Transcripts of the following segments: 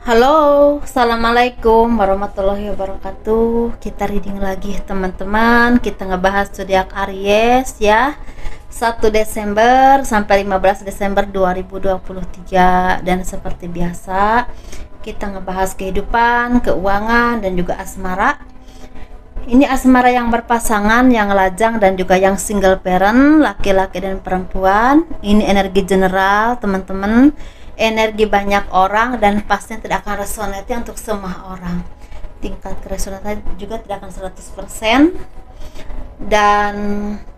Halo, assalamualaikum warahmatullahi wabarakatuh. Kita reading lagi teman-teman. Kita ngebahas zodiak Aries ya. 1 Desember sampai 15 Desember 2023. Dan seperti biasa, kita ngebahas kehidupan, keuangan, dan juga asmara. Ini asmara yang berpasangan, yang lajang, dan juga yang single parent, laki-laki dan perempuan. Ini energi general teman-teman, energi banyak orang, dan pastinya tidak akan resonate untuk semua orang. Tingkat keresonannya juga tidak akan 100%, dan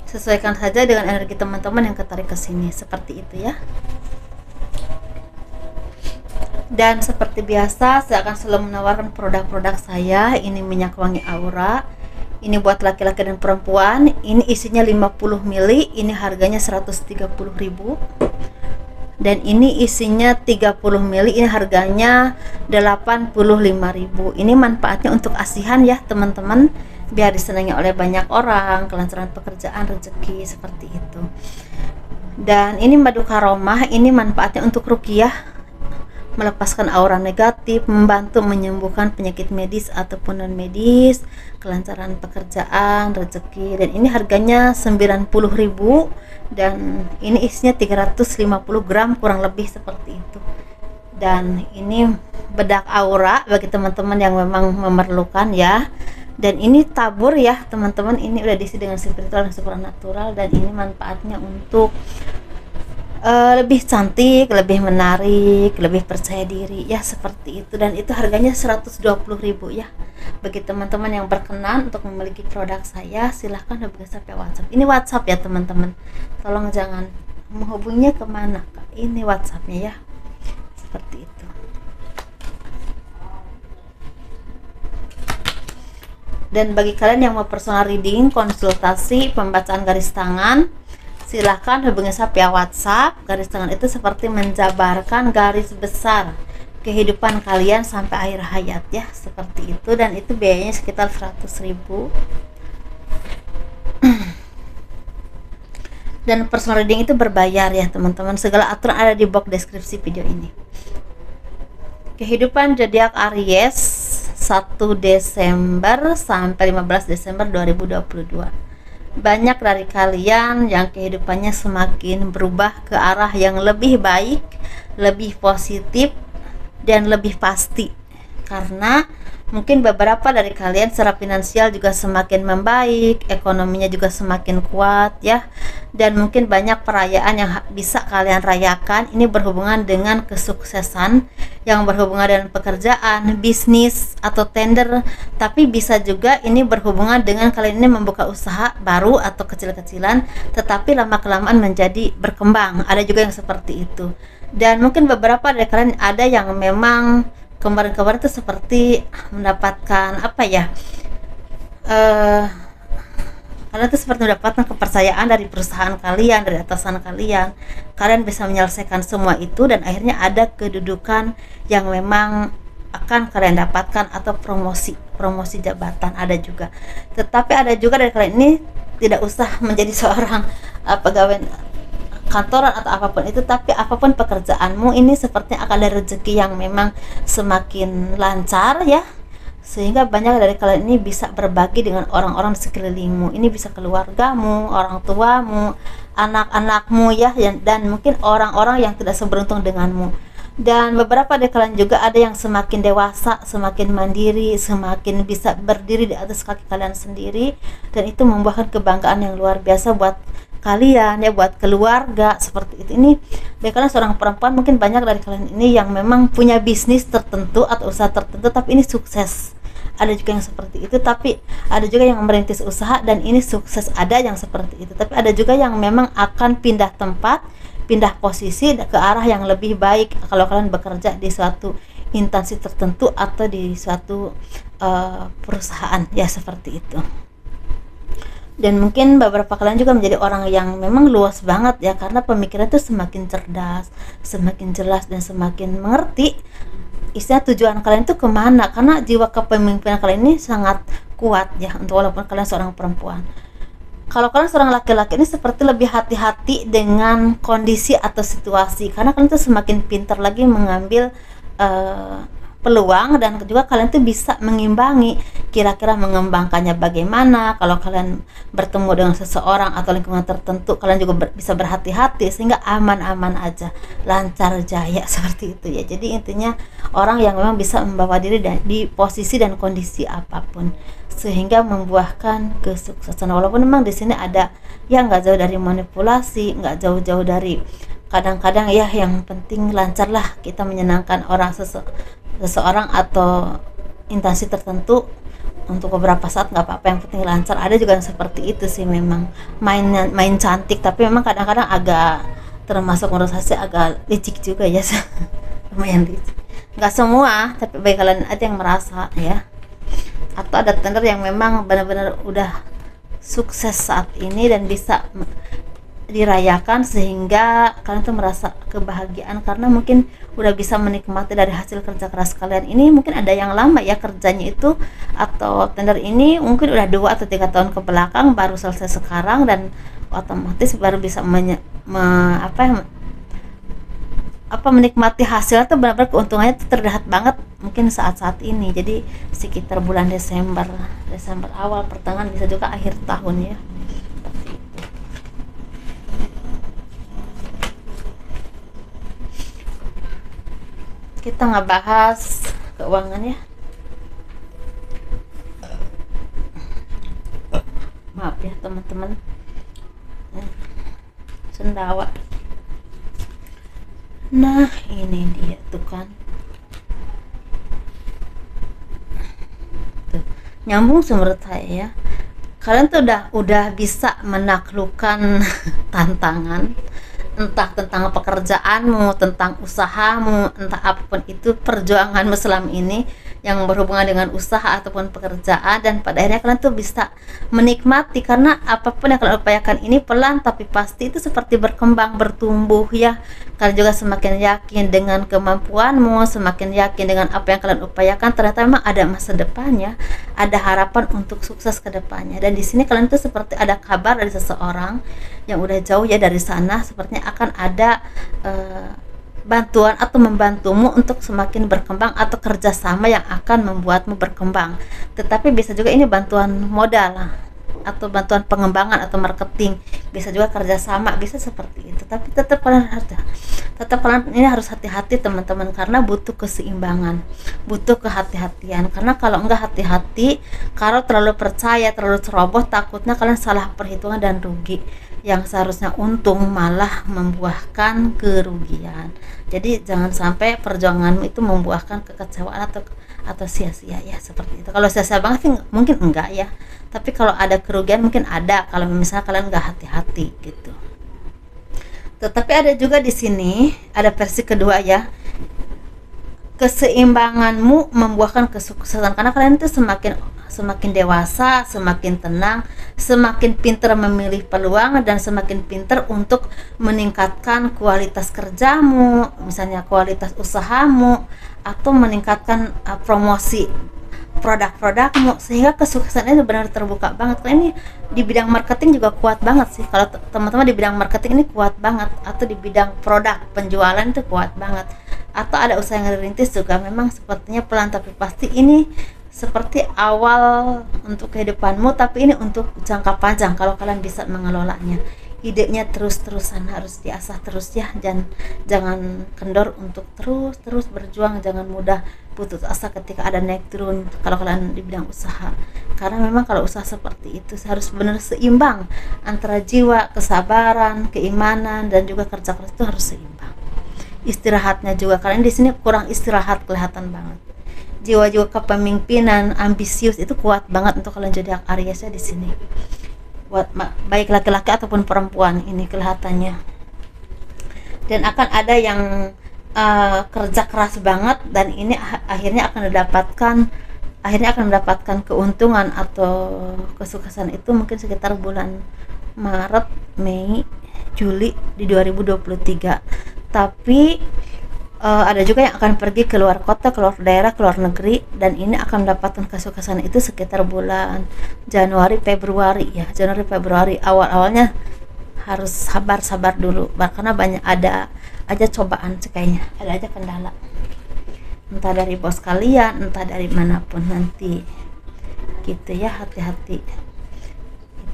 sesuaikan saja dengan energi teman-teman yang ketarik ke sini, seperti itu ya. Dan seperti biasa, saya akan selalu menawarkan produk-produk saya. Ini minyak wangi aura, ini buat laki-laki dan perempuan. Ini isinya 50 ml, ini harganya 130.000. Dan ini isinya 30 ml, ini harganya 85.000. Ini manfaatnya untuk asihan ya teman-teman, biar disenangi oleh banyak orang, kelancaran pekerjaan, rezeki, seperti itu. Dan ini madu karomah, ini manfaatnya untuk ruqyah, melepaskan aura negatif, membantu menyembuhkan penyakit medis ataupun non medis, kelancaran pekerjaan, rezeki. Dan ini harganya 90.000, dan ini isinya 350 gram kurang lebih seperti itu. Dan ini bedak aura bagi teman-teman yang memang memerlukan ya. Dan ini tabur ya teman-teman, ini udah diisi dengan spiritual dan supernatural. Dan ini manfaatnya untuk lebih cantik, lebih menarik, lebih percaya diri ya, seperti itu. Dan itu harganya 120.000 ya. Bagi teman-teman yang berkenan untuk memiliki produk saya, silahkan hubungi saya via WhatsApp. Ini WhatsApp ya teman-teman, tolong jangan menghubunginya kemana, ini WhatsAppnya ya, seperti itu. Dan bagi kalian yang mau personal reading, konsultasi, pembacaan garis tangan, silahkan hubungi saya via WhatsApp. Garis tangan itu seperti menjabarkan garis besar kehidupan kalian sampai akhir hayat ya, seperti itu. Dan itu biayanya sekitar 100.000. Dan personal reading itu berbayar ya teman-teman. Segala aturan ada di box deskripsi video ini. Kehidupan zodiak Aries 1 Desember sampai 15 Desember 2022. Banyak dari kalian yang kehidupannya semakin berubah ke arah yang lebih baik, lebih positif, dan lebih pasti. Karena mungkin beberapa dari kalian secara finansial juga semakin membaik, ekonominya juga semakin kuat ya. Dan mungkin banyak perayaan yang bisa kalian rayakan. Ini berhubungan dengan kesuksesan, yang berhubungan dengan pekerjaan, bisnis, atau tender. Tapi bisa juga ini berhubungan dengan kalian ini membuka usaha baru atau kecil-kecilan, tetapi lama-kelamaan menjadi berkembang. Ada juga yang seperti itu. Dan mungkin beberapa dari kalian ada yang memang kemarin-kemarin itu seperti mendapatkan apa ya, kalian itu seperti mendapatkan kepercayaan dari perusahaan kalian, dari atasan kalian. Kalian bisa menyelesaikan semua itu, dan akhirnya ada kedudukan yang memang akan kalian dapatkan, atau promosi jabatan ada juga. Tetapi ada juga dari kalian ini tidak usah menjadi seorang pegawai kantoran atau apapun itu, tapi apapun pekerjaanmu, ini sepertinya akan ada rezeki yang memang semakin lancar ya, sehingga banyak dari kalian ini bisa berbagi dengan orang-orang di sekelilingmu. Ini bisa keluargamu, orang tuamu, anak-anakmu ya, dan mungkin orang-orang yang tidak seberuntung denganmu. Dan beberapa dari kalian juga ada yang semakin dewasa, semakin mandiri, semakin bisa berdiri di atas kaki kalian sendiri, dan itu membuahkan kebanggaan yang luar biasa buat kalian ya, buat keluarga, seperti itu. Ini dari kalian seorang perempuan, mungkin banyak dari kalian ini yang memang punya bisnis tertentu atau usaha tertentu, tapi ini sukses. Ada juga yang seperti itu. Tapi ada juga yang merintis usaha dan ini sukses, ada yang seperti itu. Tapi ada juga yang memang akan pindah tempat, pindah posisi ke arah yang lebih baik kalau kalian bekerja di suatu instansi tertentu atau di suatu perusahaan ya, seperti itu. Dan mungkin beberapa kalian juga menjadi orang yang memang luas banget ya, karena pemikiran itu semakin cerdas, semakin jelas, dan semakin mengerti istilah tujuan kalian itu kemana, karena jiwa kepemimpinan kalian ini sangat kuat ya, untuk walaupun kalian seorang perempuan. Kalau kalian seorang laki-laki ini seperti lebih hati-hati dengan kondisi atau situasi, karena kalian tuh semakin pintar lagi mengambil peluang, dan juga kalian tuh bisa mengimbangi kira-kira mengembangkannya bagaimana. Kalau kalian bertemu dengan seseorang atau lingkungan tertentu, kalian juga bisa berhati-hati sehingga aman-aman aja, lancar jaya seperti itu ya. Jadi intinya orang yang memang bisa membawa diri di posisi dan kondisi apapun sehingga membuahkan kesuksesan. Walaupun memang di sini ada ya nggak jauh dari manipulasi, nggak jauh-jauh dari kadang-kadang ya yang penting lancar lah kita menyenangkan orang seseorang atau instansi tertentu untuk beberapa saat nggak apa-apa, yang penting lancar. Ada juga yang seperti itu sih, memang main cantik, tapi memang kadang-kadang agak termasuk menurut saya agak licik juga ya. Lumayan licik, nggak semua, tapi bagi kalian aja yang merasa ya. Atau ada tender yang memang benar-benar udah sukses saat ini dan bisa dirayakan sehingga kalian tuh merasa kebahagiaan karena mungkin udah bisa menikmati dari hasil kerja keras kalian ini. Mungkin ada yang lama ya kerjanya itu, atau tender ini mungkin udah 2 atau 3 tahun ke belakang baru selesai sekarang, dan otomatis baru bisa menikmati hasil atau benar-benar keuntungannya itu terlihat banget mungkin saat-saat ini. Jadi sekitar bulan Desember awal, pertengahan, bisa juga akhir tahun ya. Kita nggak bahas keuangan ya, maaf ya teman-teman. Sendawa, nah ini dia tuh kan tuh, nyambung sih menurut saya ya. Kalian tuh udah bisa menaklukkan tantangan, entah tentang pekerjaanmu, tentang usahamu, entah apapun itu perjuanganmu selama ini yang berhubungan dengan usaha ataupun pekerjaan, dan pada akhirnya kalian tuh bisa menikmati karena apapun yang kalian upayakan ini pelan tapi pasti itu seperti berkembang, bertumbuh ya. Kalian juga semakin yakin dengan kemampuanmu, semakin yakin dengan apa yang kalian upayakan, ternyata memang ada masa depannya, ada harapan untuk sukses ke depannya. Dan di sini kalian tuh seperti ada kabar dari seseorang yang udah jauh ya dari sana, sepertinya akan ada bantuan atau membantumu untuk semakin berkembang atau kerjasama yang akan membuatmu berkembang. Tetapi bisa juga ini bantuan modal atau bantuan pengembangan atau marketing, bisa juga kerjasama, bisa seperti itu. Tapi tetap kalian ini harus hati-hati teman-teman, karena butuh keseimbangan, butuh kehati-hatian. Karena kalau enggak hati-hati, kalau terlalu percaya, terlalu ceroboh, takutnya kalian salah perhitungan dan rugi. Yang seharusnya untung malah membuahkan kerugian. Jadi jangan sampai perjuanganmu itu membuahkan kekecewaan atau sia-sia ya, seperti itu. Kalau sia-sia banget sih mungkin enggak ya, tapi kalau ada kerugian mungkin ada kalau misalnya kalian enggak hati-hati gitu. Tetapi ada juga di sini ada versi kedua ya, keseimbanganmu membuahkan kesuksesan, karena kalian itu semakin dewasa, semakin tenang, semakin pintar memilih peluang, dan semakin pintar untuk meningkatkan kualitas kerjamu, misalnya kualitas usahamu, atau meningkatkan promosi produk-produkmu, sehingga kesuksesan itu benar terbuka banget. Karena ini di bidang marketing juga kuat banget sih. Kalau teman-teman di bidang marketing ini kuat banget, atau di bidang produk penjualan itu kuat banget, atau ada usaha yang dirintis juga memang sepertinya pelan tapi pasti. Ini seperti awal untuk kehidupanmu, tapi ini untuk jangka panjang kalau kalian bisa mengelolanya. Idenya terus-terusan harus diasah terus ya, jangan kendor untuk terus berjuang, jangan mudah putus asa ketika ada naik turun kalau kalian di bidang usaha. Karena memang kalau usaha seperti itu harus benar seimbang antara jiwa, kesabaran, keimanan, dan juga kerja keras itu harus seimbang. Istirahatnya juga, kalian di sini kurang istirahat kelihatan banget. Jiwa-jiwa kepemimpinan, ambisius itu kuat banget untuk kalian zodiak Aries ya di sini. Buat baik laki-laki ataupun perempuan ini kelihatannya. Dan akan ada yang kerja keras banget, dan ini akhirnya akan mendapatkan keuntungan atau kesuksesan itu mungkin sekitar bulan Maret, Mei, Juli di 2023. Tapi ada juga yang akan pergi ke luar kota, keluar daerah, keluar negeri, dan ini akan mendapatkan kesuksesan itu sekitar bulan Januari Februari ya. Januari Februari awal-awalnya harus sabar dulu karena banyak ada aja cobaan, kayaknya ada aja kendala. entah dari bos kalian, entah dari manapun nanti, gitu ya. Hati-hati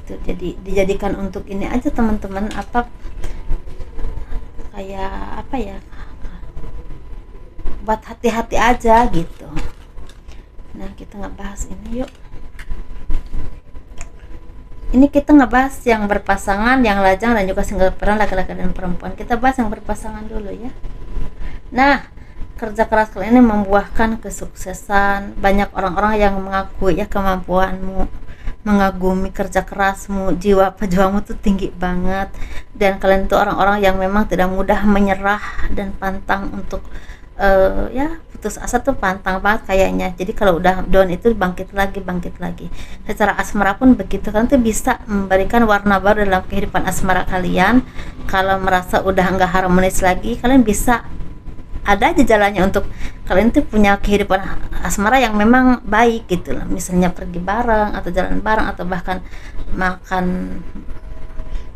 itu, jadi dijadikan untuk ini aja teman-teman, apa kayak apa ya, buat hati-hati aja gitu. Nah, kita ngebahas ini yuk. Ini kita ngebahas yang berpasangan, yang lajang, dan juga single parent, laki-laki dan perempuan. Kita bahas yang berpasangan dulu ya. Nah, kerja keras kalian ini membuahkan kesuksesan. Banyak orang-orang yang mengakui ya kemampuanmu, mengagumi kerja kerasmu, jiwa pejuangmu tuh tinggi banget. Dan kalian tuh orang-orang yang memang tidak mudah menyerah dan pantang untuk ya putus asa tuh pantang banget kayaknya. Jadi kalau udah down itu bangkit lagi. Secara asmara pun begitu, kan tuh bisa memberikan warna baru dalam kehidupan asmara kalian. Kalau merasa udah nggak harmonis lagi, kalian bisa ada aja jalannya untuk kalian tuh punya kehidupan asmara yang memang baik gitu lah. Misalnya pergi bareng, atau jalan bareng, atau bahkan makan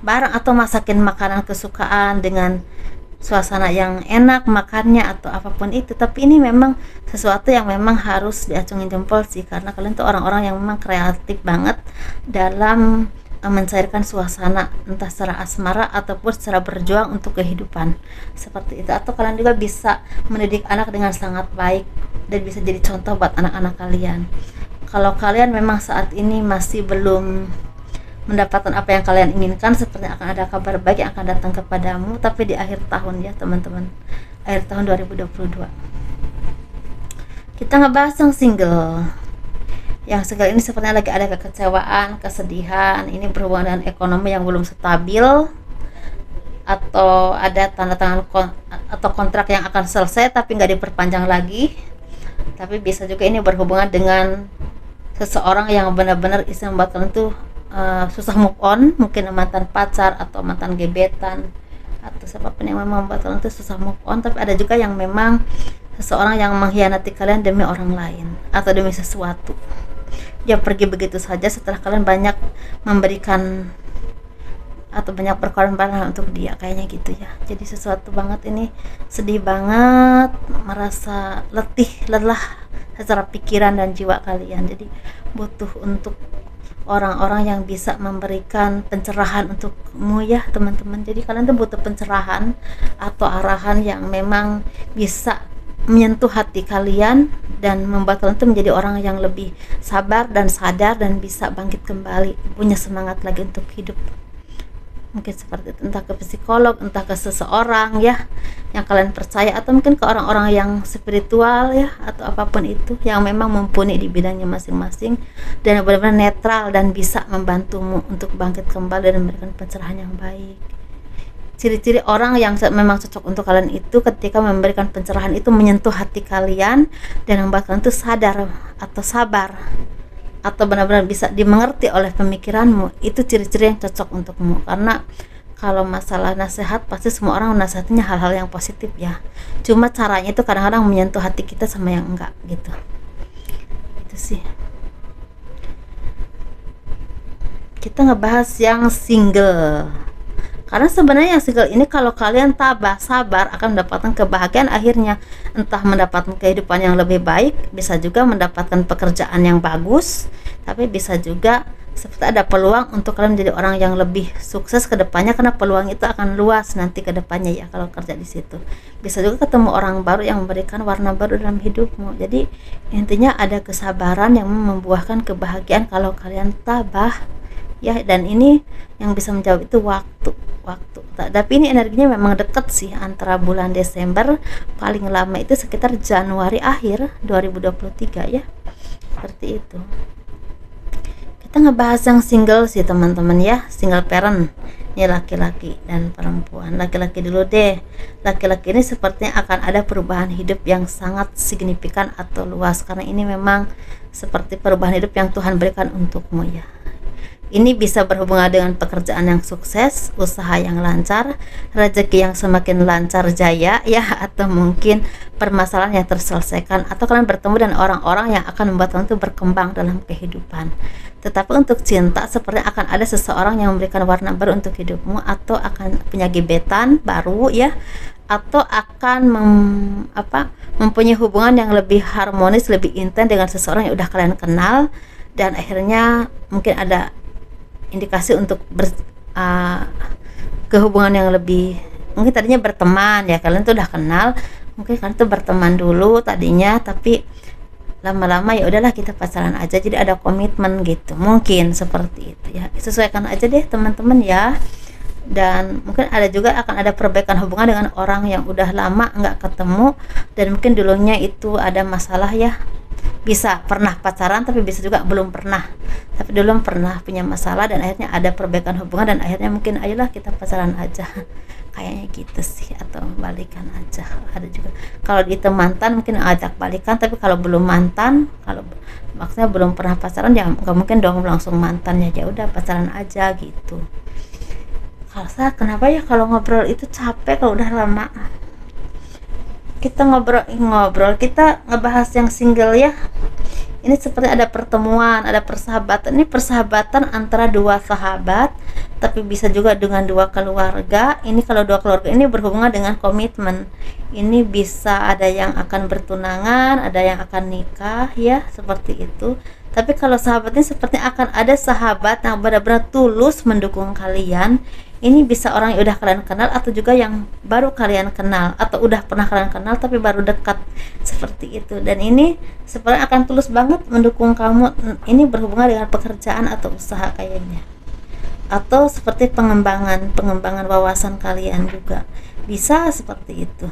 bareng, atau masakin makanan kesukaan dengan suasana yang enak makannya, atau apapun itu. Tapi ini memang sesuatu yang memang harus diacungin jempol sih, karena kalian tuh orang-orang yang memang kreatif banget dalam mencairkan suasana, entah secara asmara ataupun secara berjuang untuk kehidupan seperti itu. Atau kalian juga bisa mendidik anak dengan sangat baik dan bisa jadi contoh buat anak-anak kalian. Kalau kalian memang saat ini masih belum mendapatkan apa yang kalian inginkan, sepertinya akan ada kabar baik yang akan datang kepadamu, tapi di akhir tahun ya teman-teman, akhir tahun 2022. Kita ngebahas yang single. Yang single ini sepertinya lagi ada kekecewaan, kesedihan. Ini berhubungan dengan ekonomi yang belum stabil, atau ada tanda tangan atau kontrak yang akan selesai tapi nggak diperpanjang lagi. Tapi bisa juga ini berhubungan dengan seseorang yang benar-benar bisa membuat kalian tuh susah move on, mungkin mantan pacar atau mantan gebetan atau siapapun yang memang membuat kalian tuh susah move on. Tapi ada juga yang memang seseorang yang mengkhianati kalian demi orang lain atau demi sesuatu. Dia pergi begitu saja setelah kalian banyak memberikan atau banyak berkorban untuk dia, kayaknya gitu ya. Jadi sesuatu banget ini, sedih banget, merasa letih, lelah secara pikiran dan jiwa kalian. Jadi butuh untuk orang-orang yang bisa memberikan pencerahan untukmu ya teman-teman. Jadi kalian tuh butuh pencerahan atau arahan yang memang bisa menyentuh hati kalian dan membuat kalian tuh menjadi orang yang lebih sabar dan sadar dan bisa bangkit kembali, punya semangat lagi untuk hidup. Mungkin seperti itu, entah ke psikolog, entah ke seseorang ya yang kalian percaya, atau mungkin ke orang-orang yang spiritual ya, atau apapun itu yang memang mumpuni di bidangnya masing-masing dan benar-benar netral dan bisa membantumu untuk bangkit kembali dan memberikan pencerahan yang baik. Ciri-ciri orang yang memang cocok untuk kalian itu ketika memberikan pencerahan itu menyentuh hati kalian dan membuat kalian itu sadar atau sabar atau benar-benar bisa dimengerti oleh pemikiranmu. Itu ciri-ciri yang cocok untukmu. Karena kalau masalah nasihat pasti semua orang menasihatinya hal-hal yang positif ya, cuma caranya itu kadang-kadang menyentuh hati kita sama yang enggak gitu. Itu sih. Kita ngebahas yang single. Karena sebenarnya yang single ini kalau kalian tabah, sabar, akan mendapatkan kebahagiaan akhirnya. Entah mendapatkan kehidupan yang lebih baik, bisa juga mendapatkan pekerjaan yang bagus, tapi bisa juga seperti ada peluang untuk kalian menjadi orang yang lebih sukses ke depannya, karena peluang itu akan luas nanti ke depannya ya kalau kerja di situ. Bisa juga ketemu orang baru yang memberikan warna baru dalam hidupmu. Jadi intinya ada kesabaran yang membuahkan kebahagiaan kalau kalian tabah ya. Dan ini yang bisa menjawab itu waktu. Tapi ini energinya memang dekat sih, antara bulan Desember paling lama itu sekitar Januari akhir 2023 ya, seperti itu. Kita ngebahas yang single sih teman-teman ya, single parent. Ini laki-laki dan perempuan. Laki-laki dulu deh. Laki-laki ini sepertinya akan ada perubahan hidup yang sangat signifikan atau luas, karena ini memang seperti perubahan hidup yang Tuhan berikan untukmu ya. Ini bisa berhubungan dengan pekerjaan yang sukses, usaha yang lancar, rezeki yang semakin lancar jaya ya, atau mungkin permasalahan yang terselesaikan, atau kalian bertemu dengan orang-orang yang akan membuat kalian itu berkembang dalam kehidupan. Tetapi untuk cinta seperti akan ada seseorang yang memberikan warna baru untuk hidupmu, atau akan punya gebetan baru ya, atau akan mempunyai hubungan yang lebih harmonis, lebih intens dengan seseorang yang udah kalian kenal, dan akhirnya mungkin ada indikasi untuk kehubungan yang lebih, mungkin tadinya berteman ya, kalian tuh udah kenal, mungkin kalian tuh berteman dulu tadinya, tapi lama-lama ya udahlah kita pacaran aja, jadi ada komitmen gitu, mungkin seperti itu ya. Sesuaikan aja deh teman-teman ya. Dan mungkin ada juga akan ada perbaikan hubungan dengan orang yang udah lama nggak ketemu, dan mungkin dulunya itu ada masalah ya, bisa pernah pacaran tapi bisa juga belum pernah, tapi dulu pernah punya masalah dan akhirnya ada perbaikan hubungan, dan akhirnya mungkin ayolah kita pacaran aja kayaknya gitu sih, atau balikan aja. Ada juga kalau itu mantan mungkin ajak balikan, tapi kalau belum mantan, kalau maksudnya belum pernah pacaran ya nggak mungkin dong langsung mantannya, ya udah pacaran aja gitu. Kalau saya kenapa ya kalau ngobrol itu capek kalau udah lama. Kita ngobrol kita ngebahas yang single ya. Ini seperti ada pertemuan, ada persahabatan. Ini persahabatan antara dua sahabat, tapi bisa juga dengan dua keluarga. Ini kalau dua keluarga ini berhubungan dengan komitmen. Ini bisa ada yang akan bertunangan, ada yang akan nikah ya, seperti itu. Tapi kalau sahabat ini seperti akan ada sahabat yang benar-benar tulus mendukung kalian. Ini bisa orang yang udah kalian kenal, atau juga yang baru kalian kenal, atau udah pernah kalian kenal tapi baru dekat, seperti itu. Dan ini sebenarnya akan tulus banget mendukung kamu. Ini berhubungan dengan pekerjaan atau usaha kayaknya, atau seperti pengembangan wawasan kalian juga bisa seperti itu.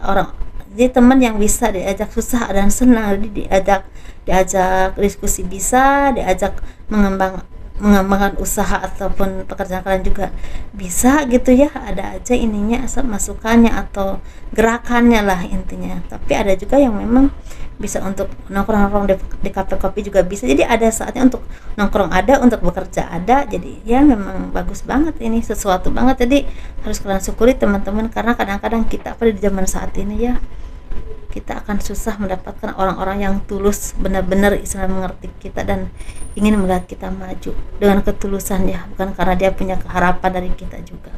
Orang jadi teman yang bisa diajak susah dan senang, diajak diskusi, bisa diajak mengembangkan usaha ataupun pekerjaan kalian juga bisa gitu ya. Ada aja ininya, asal masukannya atau gerakannya lah intinya. Tapi ada juga yang memang bisa untuk nongkrong di kafe kopi juga bisa. Jadi ada saatnya untuk nongkrong, ada untuk bekerja ada. Jadi ya memang bagus banget, ini sesuatu banget. Jadi harus kalian syukuri teman-teman, karena kadang-kadang kita pada di zaman saat ini ya, kita akan susah mendapatkan orang-orang yang tulus, benar-benar istilah mengerti kita dan ingin melihat kita maju dengan ketulusan ya, bukan karena dia punya harapan dari kita juga.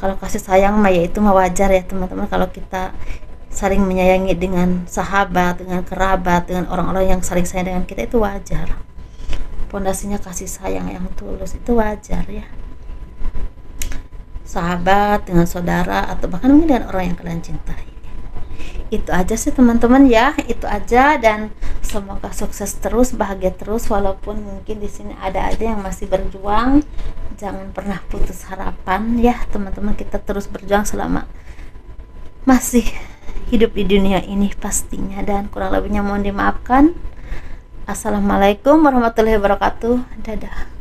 Kalau kasih sayang mah ya itu mah wajar ya teman-teman, kalau kita saling menyayangi dengan sahabat, dengan kerabat, dengan orang-orang yang saling sayang dengan kita, itu wajar. Pondasinya kasih sayang yang tulus, itu wajar ya. Sahabat dengan saudara, atau bahkan mungkin dengan orang yang kalian cintai. Itu aja sih teman-teman ya, itu aja, dan semoga sukses terus, bahagia terus, walaupun mungkin di sini ada aja yang masih berjuang. Jangan pernah putus harapan ya teman-teman, kita terus berjuang selama masih hidup di dunia ini pastinya, dan kurang lebihnya mohon dimaafkan. Assalamualaikum warahmatullahi wabarakatuh. Dadah.